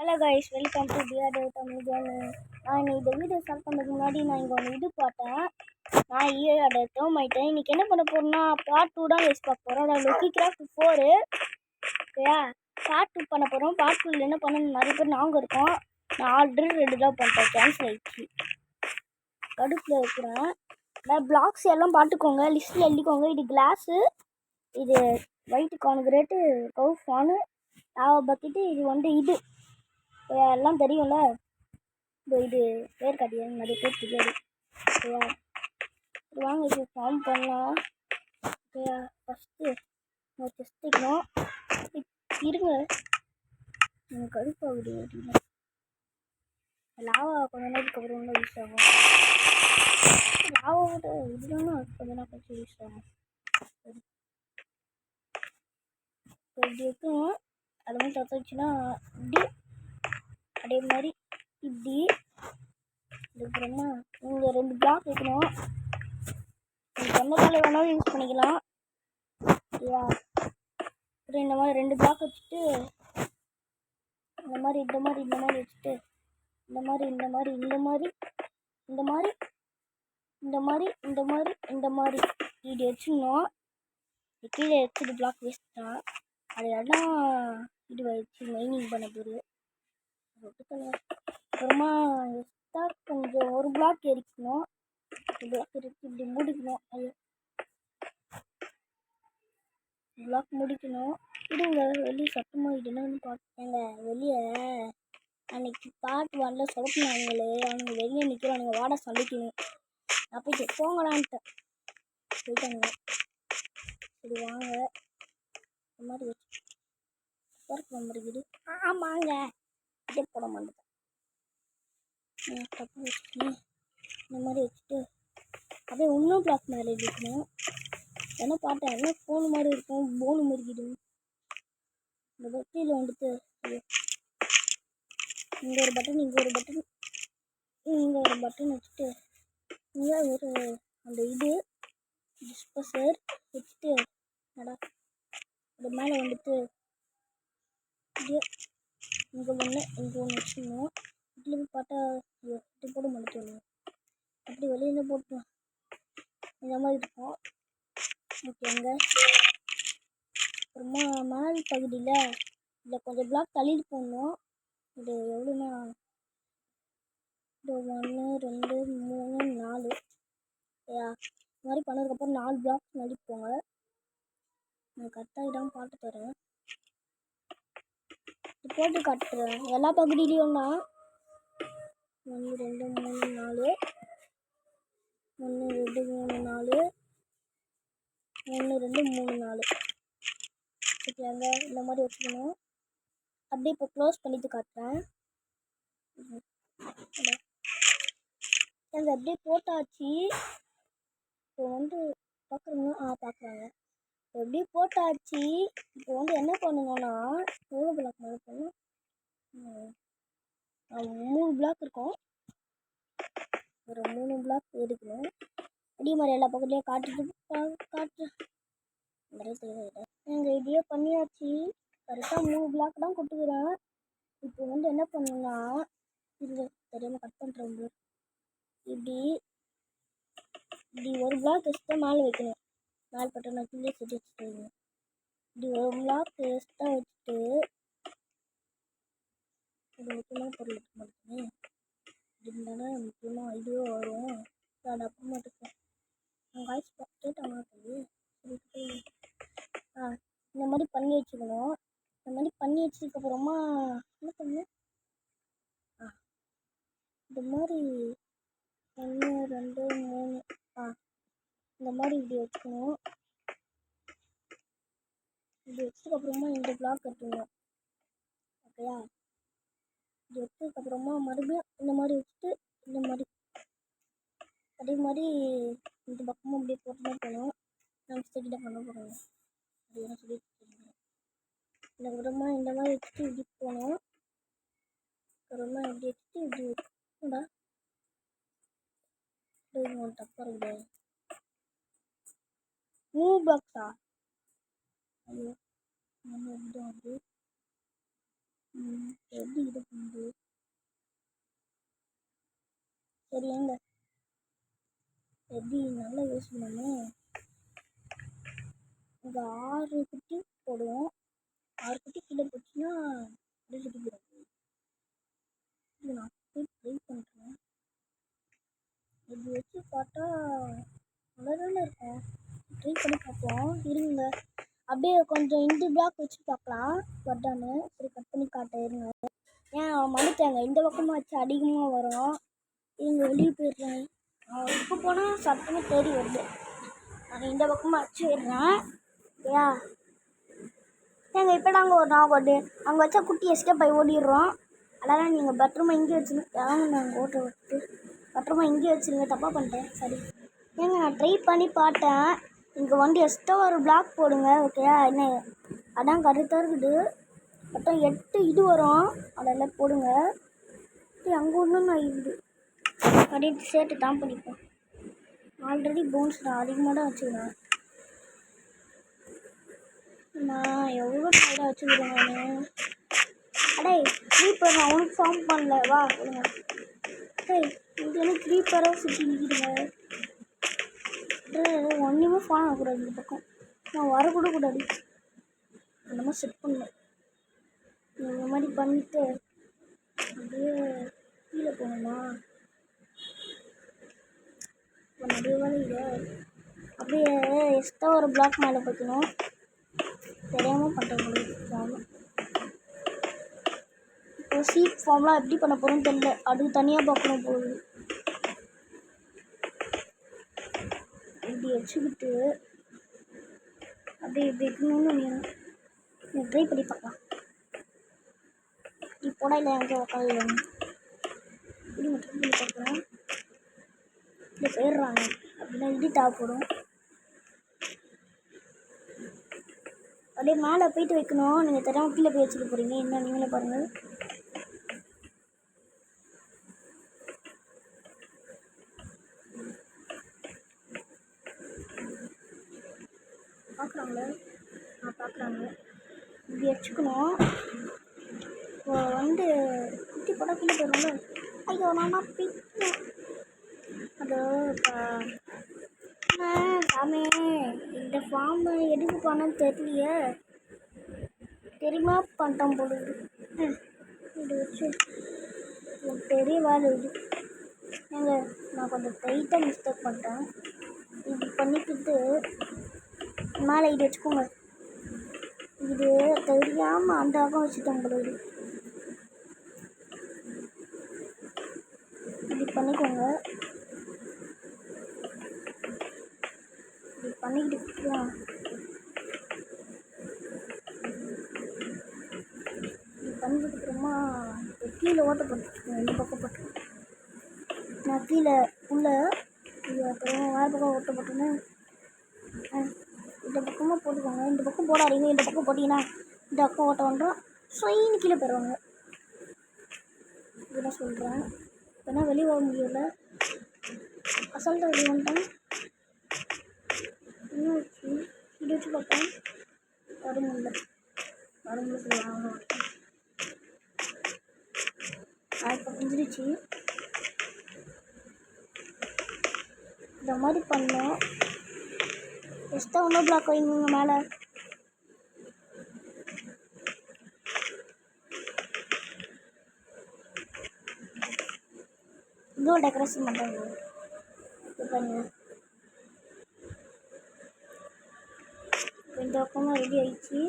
Hello guys, welcome to TR Tamil channel. நான் இந்த video start பண்ணுறதுக்கு முன்னாடி நான் இங்கே ஒன்று இது பார்த்தேன். நான் ஈரோட டோமாயிட்டேன். இன்றைக்கி என்ன பண்ண போகிறோம்னா பார்ட் 2 தான் வேஸ்ட் பார்க்க போகிறோம். நான் லுக்கி கிராஃப்ட் 4 ஓகேயா, பார்ட் 2 பண்ண போகிறோம். பார்ட் 2 என்ன பண்ணணும், நிறைய பேர் நாங்கள் இருக்கோம். நான் ஆல்ரெடி 2 தான் பண்ணிட்டேன், கேன்சல் ஆகிடுச்சு. கடுப்பில் இருக்கிறேன். நான் பிளாக்ஸ் எல்லாம் பார்த்துக்கோங்க, லிஸ்ட்டில் எழுதிக்கோங்க. இது கிளாஸு, இது ஒயிட் கான்கிரீட்டு, கவு ஃபானு, லாவா பக்கெட்டு, இது வந்து இது எல்லாம் தெரியும்ல. இது பேர் காட்டியா, நிறைய பேர் தெரியாது. ஓகேயா, வாங்க இப்போ ஃபார்ம் பண்ணலாம். ஓகேயா, ஃபஸ்ட்டு நான் டெஸ்டிக்கணும். இருங்க, எனக்கு கடுப்பாகுது. அப்படின்னா லாவா கொஞ்ச நேரத்துக்கு அப்புறம் தான் யூஸ் ஆகும். லாவாவோட இதுதானே கொஞ்ச நேரம் கழிச்சு யூஸ் ஆகும். இப்படி இருக்கணும். அது மாதிரி தச்சுன்னா இப்படி அதே மாதிரி இப்படி. அதுக்கப்புறமா இங்கே 2 பிளாக் வைக்கணும். நீங்கள் எந்த கலர் வேணாலும் யூஸ் பண்ணிக்கலாம். ஓகேவா, அப்புறம் இந்த மாதிரி 2 பிளாக் வச்சுட்டு இந்த மாதிரி வச்சுட்டு இந்த மாதிரி இப்படி வச்சுக்கணும். கீழே வச்சுட்டு பிளாக் வேஸ்ட் தான். அது எல்லாம் இது வச்சு மைனிங் பண்ண போகுது. அப்புறமா எக்ஸ்ட்ரா கொஞ்சம் ஒரு பிளாக் எரிக்கணும். பிளாக் எரிச்சு இப்படி முடிக்கணும். அது பிளாக் முடிக்கணும். இதுங்க வெளியே சத்தமாக இதுன்னு பார்த்தேங்க. வெளியே அன்னைக்கு பார்ட் 1ல சொலப்பினாங்களே, அவனுங்க வெளியே நிற்கிறானுங்க, வாட சண்டைக்கணும். நான் போயிட்டு போங்களான்ட்டேன், போயிட்டாங்க. சரி வாங்க, இந்த மாதிரி வச்சு ஒர்க் பண்ணுறது. ஆமாங்க, இதே போட மாட்டேன். தப்பு வச்சுக்கணும். இந்த மாதிரி வச்சுட்டு அப்படியே இன்னும் பிளாக் மேலே இருக்கணும். என்ன பார்த்தேன், என்ன ஃபோன் மாதிரி இருக்கும், போனு முறுக்கிடும். இந்த பட்டியில் வந்துட்டு இங்கே ஒரு பட்டன், இங்கே ஒரு பட்டன் வச்சுட்டு இங்கே ஒரு அந்த இது டிஸ்போசர் வச்சுட்டு நடா அது மேலே வந்துட்டு இங்கே ஒன்று வச்சுக்கணும். இதில் பார்த்தா இது போட மாட்டேன், அப்படி வெளியில் போட்டு இந்த மாதிரி இருக்கும். ஓகேங்க, அப்புறமா மேல் பகுதியில் இதில் கொஞ்சம் பிளாக் தள்ளிட்டு போடணும். இது எவ்வளோன்னா இது 1 2 3 4 ஓகேயா. இந்த மாதிரி பண்ணதுக்கப்புறம் 4 பிளாக் தள்ளிட்டு போங்க. நான் கரெக்டாக இடம் பார்த்து தரேன், போட்டு காட்டுறேன். எல்லா பகுதியிலையும் தான் 1 2 3 4 1 2 3 4 1 2 3 4 ஓகேங்க. இந்த மாதிரி வச்சுக்கணும். அப்படியே இப்போ க்ளோஸ் பண்ணிட்டு காட்டுறேன். அந்த அப்படியே போட்டாச்சு. இப்போ வந்து பார்க்குறீங்க, பார்க்குறாங்க. எப்படியே போட்டாச்சு. இப்போ வந்து என்ன பண்ணணும்னா எவ்வளோ பிளாக் மாதிரி பண்ணணும், 3 பிளாக் இருக்கும். ஒரு 3 பிளாக் எடுக்கணும். அதே மாதிரி எல்லா பக்கத்துலேயும் காட்டுறேன். நிறைய தேவையில்லை. நாங்கள் இதையே பண்ணியாச்சு. கரெக்டாக 3 பிளாக் தான் கொடுத்துக்கிறேன். இப்போ வந்து என்ன பண்ணணும்னா இது தெரியாமல் கட் பண்ணுறவங்க இப்படி ஒரு பிளாக் எக்ஸ்ட்ரா மேலே வைக்கணும். மேலே பட்டன் நான் கீழே செஞ்சு வச்சுட்டு இப்படி ஒரு பிளாக் எக்ஸ்ட்ரா வச்சுட்டு இது முக்கியமான பொருள் இருக்க மாட்டேங்குது. இருந்தானே முக்கியமாக இதுவே வரும். அது அப்புறமா இருக்கேன் காய்ச்சி கேட்டாங்க. இந்த மாதிரி பண்ணி வச்சுக்கணும். இந்த மாதிரி பண்ணி வச்சதுக்கப்புறமா என்ன பண்ணணும், இந்த மாதிரி 1 2 3 இந்த மாதிரி இப்படி வச்சுக்கணும். இப்படி வச்சதுக்கப்புறமா இந்த பிளாக் கட்டணும். ஓகேயா, இப்படி வச்சதுக்கப்புறமா மறுபடியும் இந்த மாதிரி வச்சுட்டு இந்த மாதிரி அதே மாதிரி இந்த பக்கமும் அப்படியே போட்டு தான் போகணும். நான் மிஸ்டேக் தான் பண்ண போகிறேன், அப்படின்னா சொல்லி அதுக்கப்புறமா இந்த மாதிரி வச்சுட்டு இப்படி போகணும். அப்புறமா இப்படி வச்சுட்டு இப்படி வச்சுடா தப்பாக இருக்குது. 3 பாக்ஸா, ஐயோ நம்ம எப்படி வந்து எப்படி இது சரி எங்க எப்படி நல்லா யூஸ் பண்ணணும். இங்கே 6 குட்டி போடுவோம். 6 குட்டி கீழே போச்சுன்னா இது நான் போய் ட்ரை பண்ணுறேன். இது வச்சு பார்த்தா நல்லாதானே இருக்கும். ட்ரை பண்ணி பார்ப்போம் இருங்க. அப்படியே கொஞ்சம் இந்த பிளாக் வச்சு பார்க்கலாம் வருதான்னு. சரி கட் பண்ணி காட்ட இருங்க. ஏன் மடித்தாங்க இந்த பக்கமாக வச்சு அதிகமாக வரும். இவங்க வெளியே போயிடுறேன். இப்போ போனால் சத்தமாக தேடி வருது. நான் இந்த பக்கமாக வச்சுடுறேன். ஏயா ஏங்க இப்போ நாங்கள் ஒரு நாள் ஓட்டு அங்கே வச்சா குட்டி எஸ்கேப் போய் ஓடிடுறோம். அதனால் நீங்கள் பத்திரமா இங்கே வச்சுருங்க. ஏங்க நாங்கள் ஓட்ட விட்டு பத்திரமா இங்கே வச்சுருங்க. தப்பாக பண்ணிட்டேன் சரி. ஏங்க நான் ட்ரை பண்ணி பார்த்தேன். இங்கே வந்து எக்ஸ்ட்ரா ஒரு பிளாக் போடுங்க ஓகேயா. என்ன அதான் கரெக்டாக இருக்குது. மொத்தம் 8 இது வரும். அதெல்லாம் போடுங்க. அங்கே ஒன்றும் நான் இது அப்படியே சேர்த்து தான் பண்ணிப்போம். ஆல்ரெடி போன்ஸ் நான் அதிகமாக தான் வச்சுக்கிறேன். நான் எவ்வளோ டயர்டாக வச்சுக்கிறேன் நான். அடே க்ரீப்பர் நான் உனக்கு ஃபார்ம் பண்ணல வா சொல்லுங்க. டேய் இது என்ன க்ரீப்பராக சுற்றி நிற்கிடுங்க. ஒன்றுமே ஃபார்ம் ஆகக்கூடாது. இந்த பக்கம் நான் வரக்கூட கூடாது. அந்த மாதிரி செட் பண்ணேன். இந்த மாதிரி பண்ணிவிட்டு அப்படியே கீழே போகணுமா. இப்போ நிறைய வேலை இல்லை. அப்படியே எக்ஸ்ட்ரா ஒரு பிளாக் மேலே வைக்கணும். தெரியாமல் பண்ணுற முடியும் ஃபார்ம். இப்போ சீட் ஃபார்ம்லாம் எப்படி பண்ண போகிறோன்னு தெரியல. அதுக்கு தனியாக பார்க்கணும் போகுது. இப்படி வச்சுக்கிட்டு அப்படியே இப்படி இருக்கணும்னு நீங்கள் ட்ரை பண்ணி பார்க்கலாம். இப்படி போட இல்லை எங்கே உட்காந்து இப்படி ட்ரை பண்ணி பார்க்குறேன். இப்படி போயிடுறாங்க அப்படின்னா இது தேவைப்படும். அப்படியே மேலே போயிட்டு வைக்கணும். நீங்கள் தெரியாமல் கீழே போய் வச்சுக்க போகிறீங்க. என்ன நீங்களே பாருங்கள். பார்க்குறாங்களே பார்க்குறாங்க. இப்படி வச்சுக்கணும். இப்போ வந்து குட்டி போட்டால் கீழே போயிடும்ல. ஐயோ நான் பிடிக்கணும். அதோ சாமி இந்த ஃபார்ம் எதுக்கு பண்ணன்னு தெரியலையே. தெரியுமா பண்ணிட்டோம் போல இது வச்சு பெரிய வேலை இது. ஏங்க நான் கொஞ்சம் டைட்டாக மிஸ்டேக் பண்ணிட்டேன். இப்படி பண்ணிக்கிட்டு மேலே இது வச்சுக்கோங்க. இது தெரியாமல் அந்த பக்கம் வச்சுட்டோம் போல இது. இப்படி பண்ணிக்கோங்க. இப்படி பண்ணிக்கிட்டு பண்ணிக்கிட்டு அப்புறமா கீழே ஓட்ட போட்டுருக்கேன். இந்த பக்கம் போட்டுருக்கேன். நான் கீழே உள்ளே அப்புறம் வேறு பக்கம் ஓட்ட போட்டோன்னே இந்த பக்கமாக போட்டுக்கோங்க. இந்த பக்கம் போடாதீங்க. இந்த பக்கம் போட்டிங்கன்னா இந்த பக்கம் ஓட்ட வந்துடும். ஸ்வைன்னு கீழே போயிடுவாங்க. இதுதான் சொல்கிறேன். ஏன்னா வெளியே வர முடியல. அசால்ட்டாக வெளியே வந்துட்டேன். இன்னும் வச்சு இது வச்சு பார்த்தேன். வர முடியல சொல்லுவாங்க. இப்போ புரிஞ்சிருச்சு. இந்த மாதிரி பண்ணோம். எக்ஸ்ட்ரா ஒன்றும் பிளாக் வைங்க மேலே. இதுவும் டெக்கரேஷன் பண்ணுறாங்க. இது பாருங்க. இந்த பக்கமாக ரெடி ஆகிடுச்சு.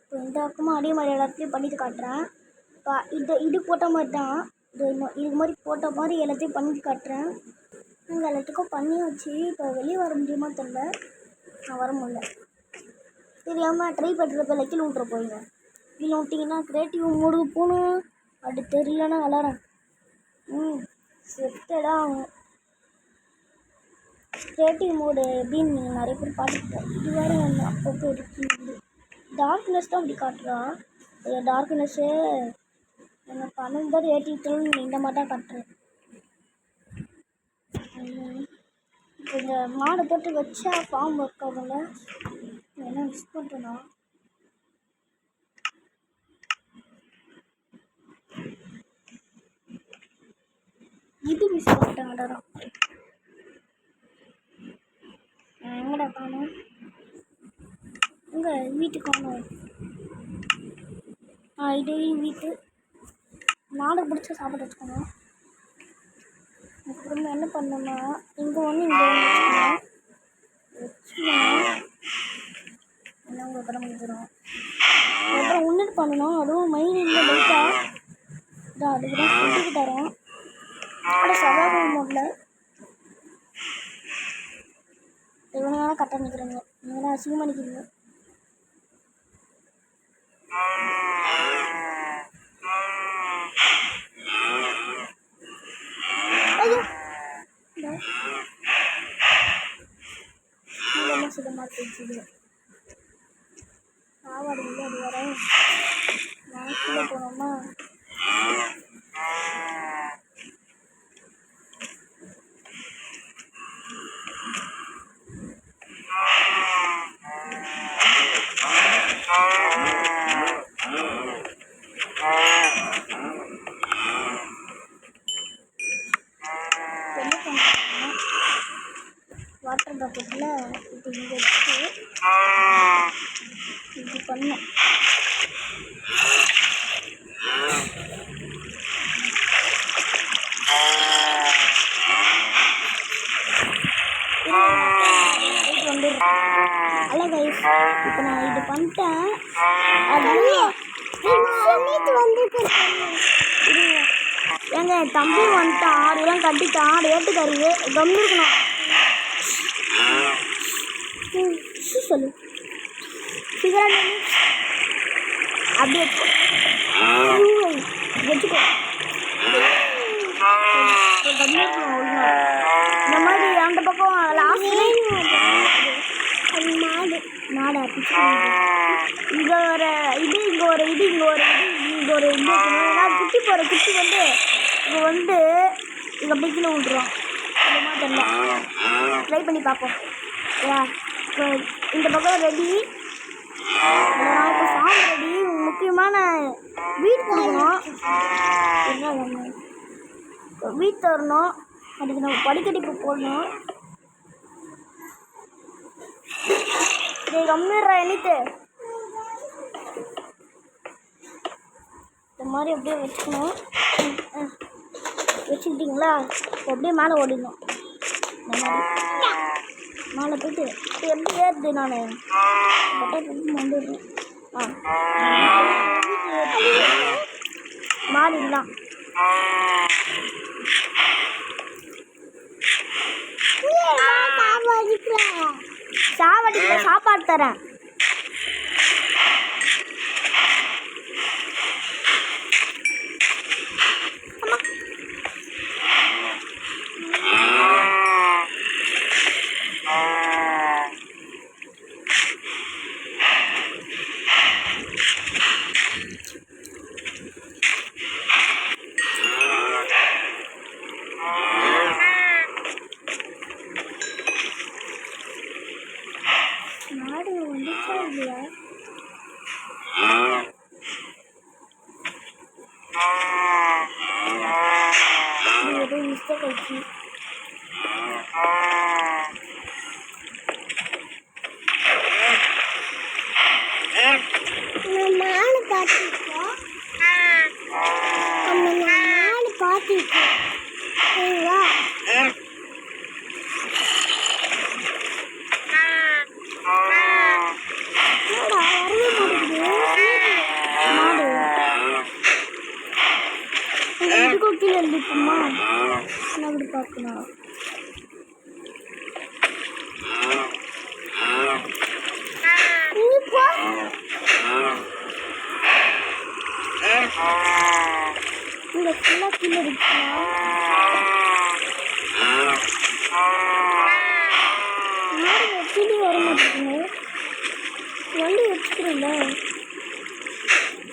இப்போ இந்த பக்கமாக அதே மாதிரி எல்லாத்தையும் பண்ணிட்டு காட்டுறேன். இப்போ இது போட்ட மாதிரி தான். இது மாதிரி போட்ட மாதிரி எல்லாத்தையும் பண்ணிட்டு காட்டுறேன். நாங்கள் எல்லாத்துக்கும் பண்ணியாச்சு. இப்போ வெளியே வர முடியுமா தெரியல. நான் வர முடியல. தெரியாமல் ட்ரை பண்ணுறப்ப கீழே விட்டுற போயிங்க. கீழே விட்டிங்கன்னா க்ரியேட்டிவ் மோடுக்கு போகணும். அப்படி தெரியலன்னா விளாட்றேன். செட்டடாக ஆகும். க்ரியேட்டிவ் மோடு எப்படின்னு நீங்கள் நிறைய பேர் பார்த்துருக்கேன். இது வேறு ஒன்று அப்பப்போ இருக்குது. டார்க்னஸ் தான் அப்படி காட்டுறா. டார்க்னஸ்ஸு எனக்கு பண்ணும்போது ஏற்றிட்டு இந்த மாதிரி தான் காட்டுறேன். இப்போ இந்த மாடு போட்டு வச்சா ஃபார்ம் ஒர்க் ஆகல. என்ன மிஸ் பண்ணுறேன்னா இது மிஸ் பண்ணிட்டாங்கடா. எங்கடா காணும்? எங்க வீட்டுக்கு காணும்? இது வீட்டு நாடு பிடிச்ச சாப்பாடு வச்சுக்கணும். அதுக்கப்புறமா என்ன பண்ணோம்னா இங்கே ஒன்று இங்கே வச்சுக்கணும். என்ன உங்களுக்கு கடை முடிஞ்சிடும். அதுக்கப்புறம் ஒன்று பண்ணணும். அதுவும் மெயின் இல்லை லைட்டாக இதான் அதுக்கு தான் ஃபுட்டுக்கு தரோம். ஆனால் சவாக முடியல. இவனால கரெக்டாக நிற்கிறாங்க. இவனா அசிங்கமாக நிற்கிறீங்க. சுத்தமாக தெரிஞ்சுது சாப்பாடு இல்லை. அது வர நாக்கில் போனோமா வாட்டர் பக்கெட்டில் இது இங்கே வச்சு இது பண்ணோம். வந்துடும். அல்ல கைஸ், இப்போ நான் இது பண்ணிட்டேன். ஏங்க தம்பி வந்துட்டான். ஆடுலாம் கட்டிட்டான். ஏட்டுக்காரு கம்மி இருக்கணும். சொல்லு சீக்கிரம் அப்படியே வச்சுக்கோ. இந்த மாதிரி அந்த பக்கம் லாஸ்ட் மாடா இங்கே ஒரு இது இங்கே ஒரு இது இங்கே ஒரு இது இங்கே ஒரு இது ஏன்னா குட்டி போகிற குட்டி வந்து இங்கே வந்து இங்கே அப்படியே கீழே விட்டுருவோம். இந்த மாதிரி தெரியல. ட்ரை பண்ணி பார்ப்போம். இப்போ இந்த பக்கம் ரெடி. நான் இப்போ சாங் ரெடி. முக்கியமான வீட் கொடுக்கணும். என்ன வேணும்? வீட் தரணும். அதுக்கு நம்ம படிக்கடிப்பு போடணும். இதை கம்மிடுறா எண்ணிட்டு இந்த மாதிரி அப்படியே வச்சுக்கணும். வச்சுக்கிட்டிங்களா? இப்போ அப்படியே மேலே ஓடிடணும். இந்த மாதிரி மேலே போய்ட்டு எப்படி ஏறுது? நான் வந்துடுறேன். மாறிடலாம். சாவடிக்க சாப்பாடு தரேன். மாடு வந்துச்சா இல்லையா? ஏதோ மிஸ்டேக் ஆயிடுச்சு. மாடு பார்த்துருக்கோம். மாடு பார்த்துருக்கோம். சரிங்களா? கீழே இருந்துக்குமா? அப்படி பார்க்கணும். இங்க ஃபுல்லா கீழே இருக்குமா? கீழே வர மாட்டேங்குது. வண்டி வச்சுக்கிறேன்ல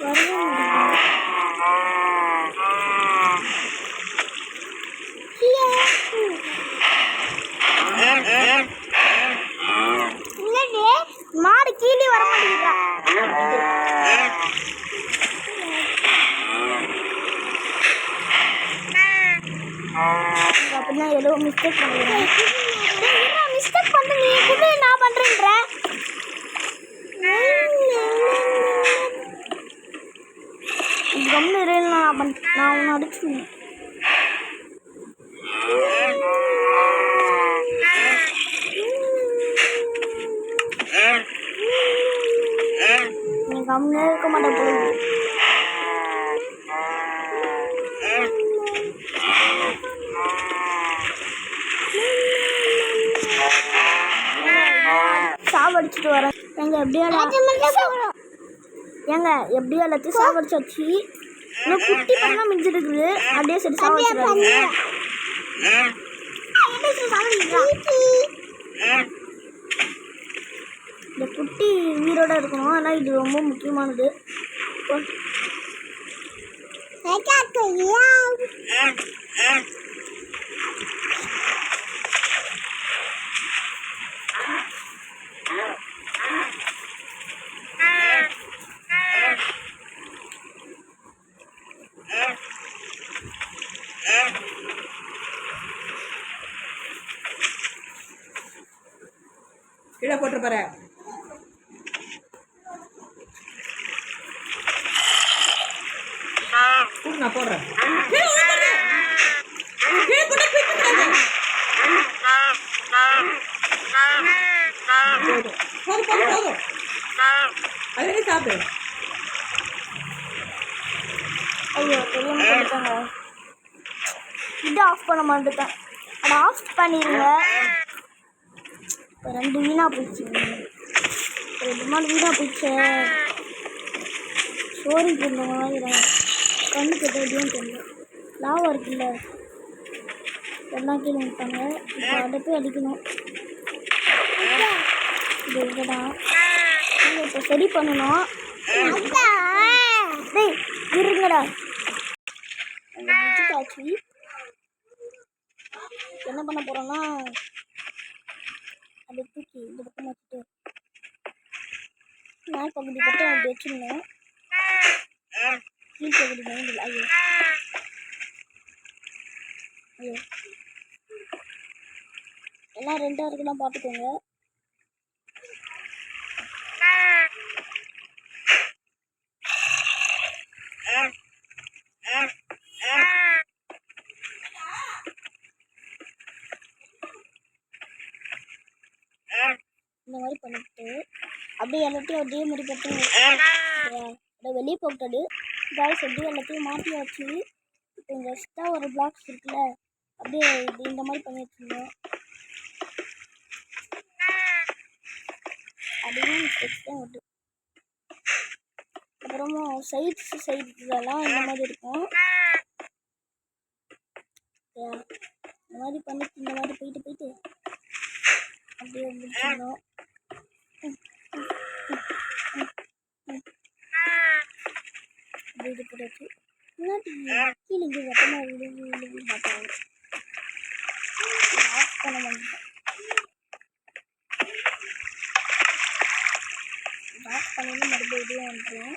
வரவே மாட்டேங்குது. மாடு கீழே வர மாட்டேங்குதா? அப்படின்னா ஏதோ மிஸ்டேக் பண்ணுறேன். மிஸ்டேக் பண்ண நீ கூட நான் பண்ணுறேன்ற கம்மி நான் உன்னை அடிச்சுடுவேன். நீ கம்மியா இருக்க மாட்டேன் போகுது. சாவடிச்சுட்டு வரேன். எங்க எப்படியோ எல்லாத்தையும் சாவடிச்சு வச்சு இன்னும் குட்டி பண்ணா மிஞ்சிருக்குது. அப்படியே சரி சாவடிச்சுடுறாங்க. இந்த குட்டி உயிரோட இருக்கணும். ஆனால் இது ரொம்ப முக்கியமானது. கீழே போட்டு பாரு. நான் போடுறேன். போதும் அதுவே சாப்பிடு. ஐயோ தெரியாம கொடுத்தாங்க. இது ஆஃப் பண்ண மாட்டேன். அதை ஆஃப் பண்ணிடுங்க. ரெண்டு வீணாக போயிடுச்சு. ரெண்டு நாள் வீணாக போயிடுச்சு. சோறு போடுற மாதிரி கண்ணு கட்ட எப்படியும் தெரியல. லாவா இருக்குல்ல எல்லாம் கீழே விட்டாங்க. இப்போ அதை போய் அடிக்கணும். இது இதுதான் இப்போ சரி பண்ணணும். டேய் இருங்கடா. ஆச்சு என்ன பண்ண போகிறோன்னா அதை தூக்கி இந்த பக்கம் வச்சுட்டு மேல் பகுதி மட்டும் அப்படி வச்சுருந்தேன். கீழ் பகுதி மைண்டில் ஐயோ ஐயோ எல்லாம் ரெண்டாக இருக்குலாம் பார்த்துக்கோங்க. இந்த மாதிரி பண்ணிட்டு அப்படியே எல்லாத்தையும் அதே மாதிரி போட்டு அப்படியே வெளியே போட்டாடு காய்ஸ். அப்படியே எல்லாத்தையும் மாற்றி வச்சு இப்போ இங்கே எக்ஸ்ட்ரா ஒரு பிளாக்ஸ் இருக்குல்ல அப்படியே இது இந்த மாதிரி பண்ணி வச்சுருந்தோம். அப்படியே எக்ஸ்ட்ரா விட்டு அப்புறமா சைட்ஸ்லாம் இந்த மாதிரி இருக்கும். இந்த மாதிரி பண்ணிட்டு இந்த மாதிரி போயிட்டு அப்படியே முடிச்சிடணும். இது போட்டாச்சு. கீழே இங்கே வெட்டமாக விழுந்து பார்த்தாங்க. ஆஃப் பண்ண மாட்டேன். ஆஃப் பண்ணி மறுபடியும் வந்துடும்.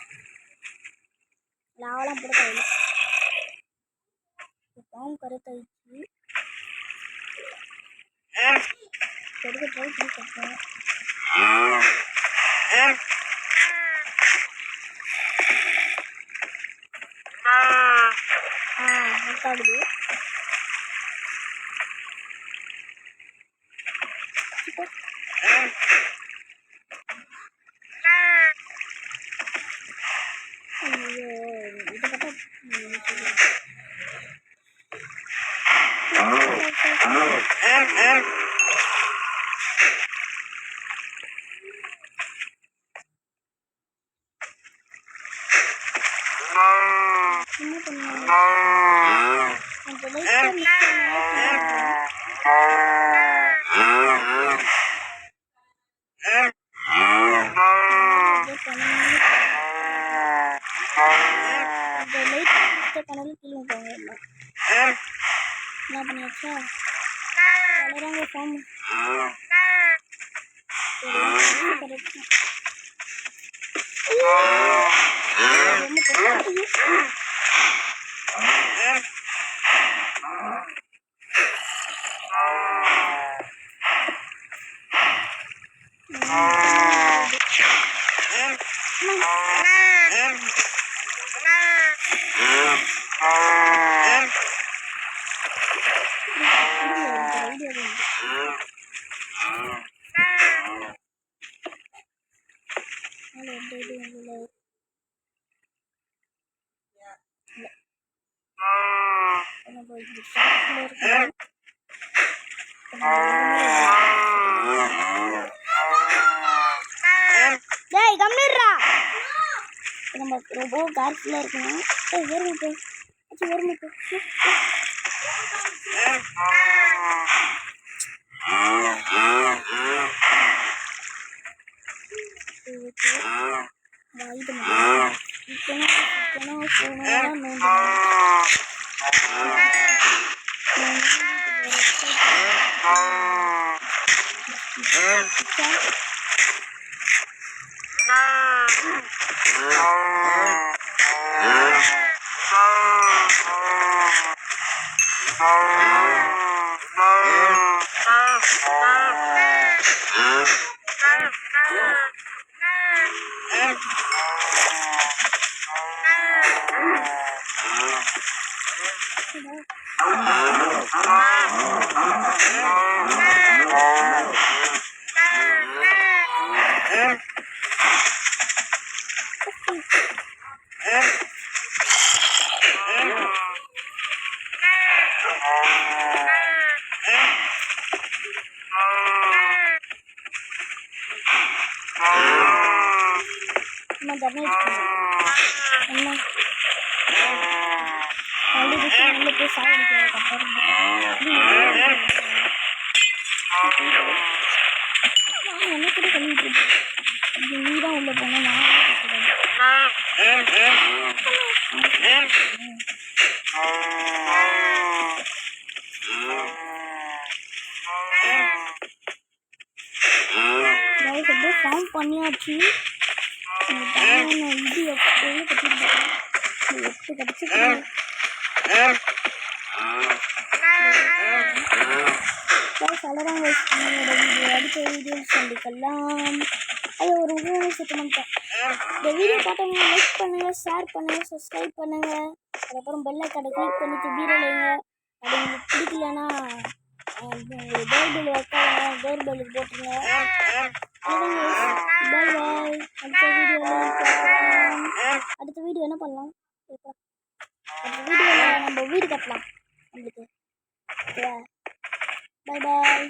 லாவெல்லாம் போட தேவையில்லை. பாம்பு கருத்தாயிடுச்சு. கொடுக்க ட்ரை பண்ணி கொடுத்தேன். ஒர்க்காகுது. ஐயோ இதை பார்த்தா என்ன பண்ணுவாங்க கொஞ்சம் லைட்டாக மிக்ஸ் பண்ணாலும் கீழே போவாங்க. எல்லாம் என்ன பண்ணியாச்சா வளராங்க ஃபார்ம் நம்ம இது காட்டுல இருக்கோம். டேய் கம்மிடுறா. நம்ம ரொம்ப காட்டுல இருக்கணும். ஏய் வருங்க போ. வருங்க போ. நீதான் உள்ள போனா ஃபார்ம் பண்ணியாச்சு. இது எட்டு கிடச்சி கலராங்க வீடியோ அடுத்த வீடியோ சந்திக்கலாம். அது ஒரு வீடியோ செட் பண்ணிட்டேன். இந்த வீடியோ பார்த்தவங்க லைக் பண்ணுங்கள், ஷேர் பண்ணுங்கள், சப்ஸ்கிரைப் பண்ணுங்கள். அதுக்கப்புறம் பெல் ஐக்கானை கிளிக் பண்ணிட்டு பீரோலைங்க. அது உங்களுக்கு பிடிக்கலன்னா டோர் பெல் வைக்காங்க, டோர் பெல்லுக்கு போட்டுருங்க. பாய் பாய். அடுத்த வீடியோ என்ன பண்ணலாம்? அடுத்த வீடியோவில் நம்ம வீடு கட்டலாம் நம்மளுக்கு. ஓகேவா? பாய் பாய்.